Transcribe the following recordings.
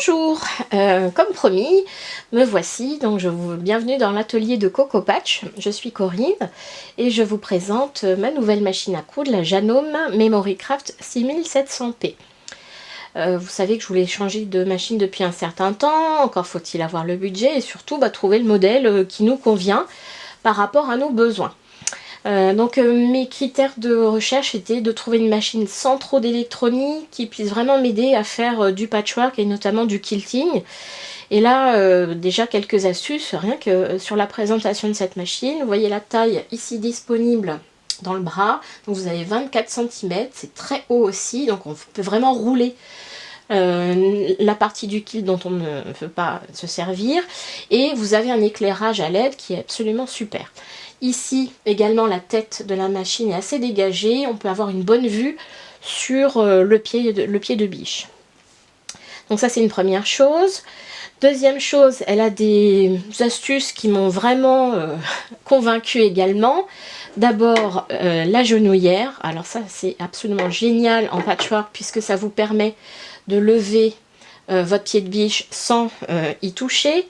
Bonjour, comme promis, me voici, donc bienvenue dans l'atelier de Coco Patch. Je suis Corinne et je vous présente ma nouvelle machine à coudre, la Janome Memory Craft 6700P. Vous savez que je voulais changer de machine depuis un certain temps, encore faut-il avoir le budget et surtout trouver le modèle qui nous convient par rapport à nos besoins. Mes critères de recherche étaient de trouver une machine sans trop d'électronique qui puisse vraiment m'aider à faire du patchwork et notamment du quilting. Et là, déjà quelques astuces, rien que sur la présentation de cette machine. Vous voyez la taille ici disponible dans le bras. Donc vous avez 24 cm, c'est très haut aussi, donc on peut vraiment rouler la partie du kit dont on ne veut pas se servir. Et vous avez un éclairage à LED qui est absolument super. Ici également la tête de la machine est assez dégagée, on peut avoir une bonne vue sur le pied de biche. Donc ça c'est une première chose. Deuxième chose, elle a des astuces qui m'ont vraiment convaincue également. D'abord la genouillère, alors ça c'est absolument génial en patchwork puisque ça vous permet de lever votre pied de biche sans y toucher.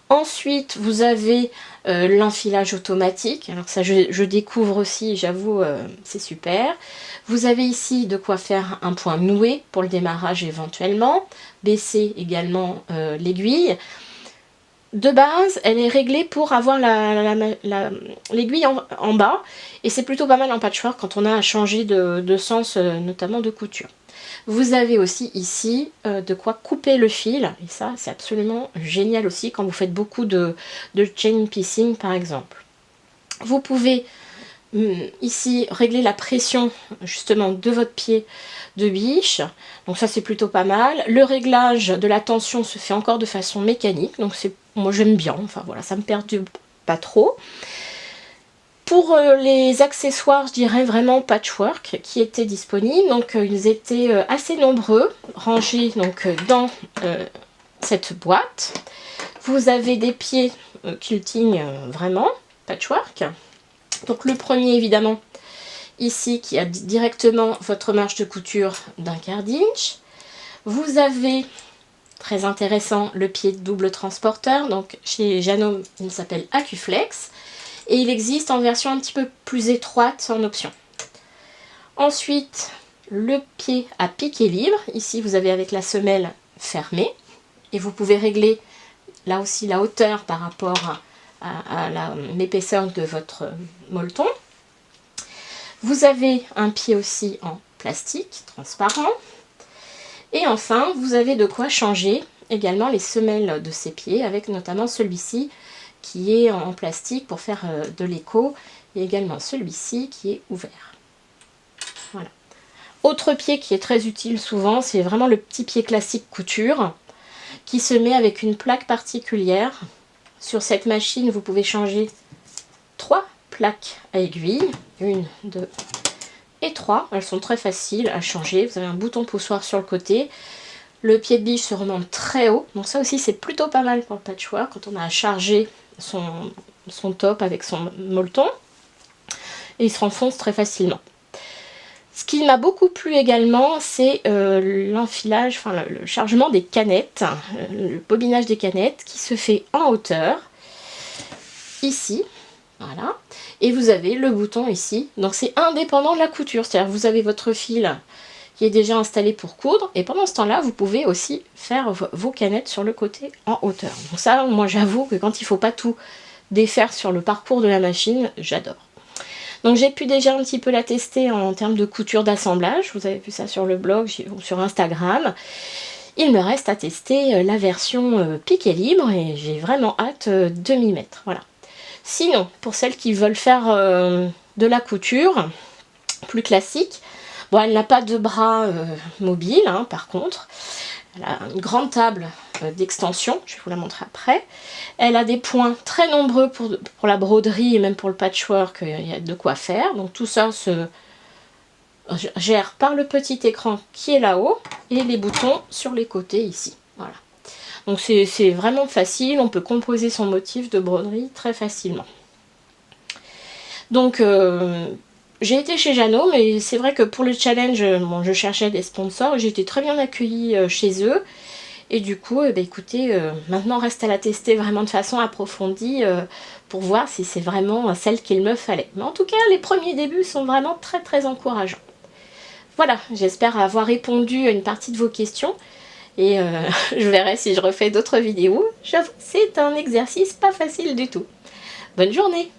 Ensuite, vous avez l'enfilage automatique. Alors ça, je découvre aussi, j'avoue, c'est super. Vous avez ici de quoi faire un point noué pour le démarrage éventuellement. Baisser également l'aiguille. De base, elle est réglée pour avoir l'aiguille en bas. Et c'est plutôt pas mal en patchwork quand on a à changer de sens, notamment de couture. Vous avez aussi ici de quoi couper le fil, et ça c'est absolument génial aussi quand vous faites beaucoup de chain piecing par exemple. Vous pouvez ici régler la pression justement de votre pied de biche, donc ça c'est plutôt pas mal. Le réglage de la tension se fait encore de façon mécanique, donc moi j'aime bien, enfin voilà, ça me perturbe pas trop. Pour les accessoires, je dirais vraiment patchwork qui étaient disponibles. Donc ils étaient assez nombreux, rangés donc dans cette boîte. Vous avez des pieds quilting vraiment patchwork. Donc le premier évidemment ici qui a directement votre marge de couture d'1/4 d'inch. Vous avez, très intéressant, le pied double transporteur. Donc chez Janome il s'appelle Accuflex. Et il existe en version un petit peu plus étroite en option. Ensuite, le pied à piqué libre. Ici, vous avez avec la semelle fermée. Et vous pouvez régler là aussi la hauteur par rapport à l'épaisseur de votre molleton. Vous avez un pied aussi en plastique transparent. Et enfin, vous avez de quoi changer également les semelles de ces pieds avec notamment celui-ci qui est en plastique pour faire de l'écho, et également celui-ci qui est ouvert. Voilà. Autre pied qui est très utile souvent, c'est vraiment le petit pied classique couture, qui se met avec une plaque particulière. Sur cette machine, vous pouvez changer 3 plaques à aiguille, 1, 2 et 3. Elles sont très faciles à changer. Vous avez un bouton poussoir sur le côté. Le pied de biche se remonte très haut, donc ça aussi c'est plutôt pas mal pour le patchwork quand on a à charger son top avec son molleton, et il se renfonce très facilement. Ce qui m'a beaucoup plu également, c'est l'enfilage, enfin le chargement des canettes, le bobinage des canettes qui se fait en hauteur, ici, voilà, et vous avez le bouton ici, donc c'est indépendant de la couture, c'est-à-dire vous avez votre fil qui est déjà installé pour coudre, et pendant ce temps-là, vous pouvez aussi faire vos canettes sur le côté en hauteur. Donc ça, moi j'avoue que quand il ne faut pas tout défaire sur le parcours de la machine, j'adore. Donc j'ai pu déjà un petit peu la tester en termes de couture d'assemblage, vous avez vu ça sur le blog ou sur Instagram. Il me reste à tester la version piqué libre, et j'ai vraiment hâte de m'y mettre, voilà. Sinon, pour celles qui veulent faire de la couture plus classique, bon, elle n'a pas de bras mobile, hein, par contre. Elle a une grande table d'extension, je vais vous la montrer après. Elle a des points très nombreux pour la broderie et même pour le patchwork, il y a de quoi faire. Donc tout ça se gère par le petit écran qui est là-haut et les boutons sur les côtés ici. Voilà. Donc c'est vraiment facile, on peut composer son motif de broderie très facilement. Donc j'ai été chez Janome, et c'est vrai que pour le challenge, bon, je cherchais des sponsors, j'ai été très bien accueillie chez eux. Et du coup, écoutez, maintenant reste à la tester vraiment de façon approfondie pour voir si c'est vraiment celle qu'il me fallait. Mais en tout cas, les premiers débuts sont vraiment très très encourageants. Voilà, j'espère avoir répondu à une partie de vos questions. Et je verrai si je refais d'autres vidéos. J'avoue, c'est un exercice pas facile du tout. Bonne journée!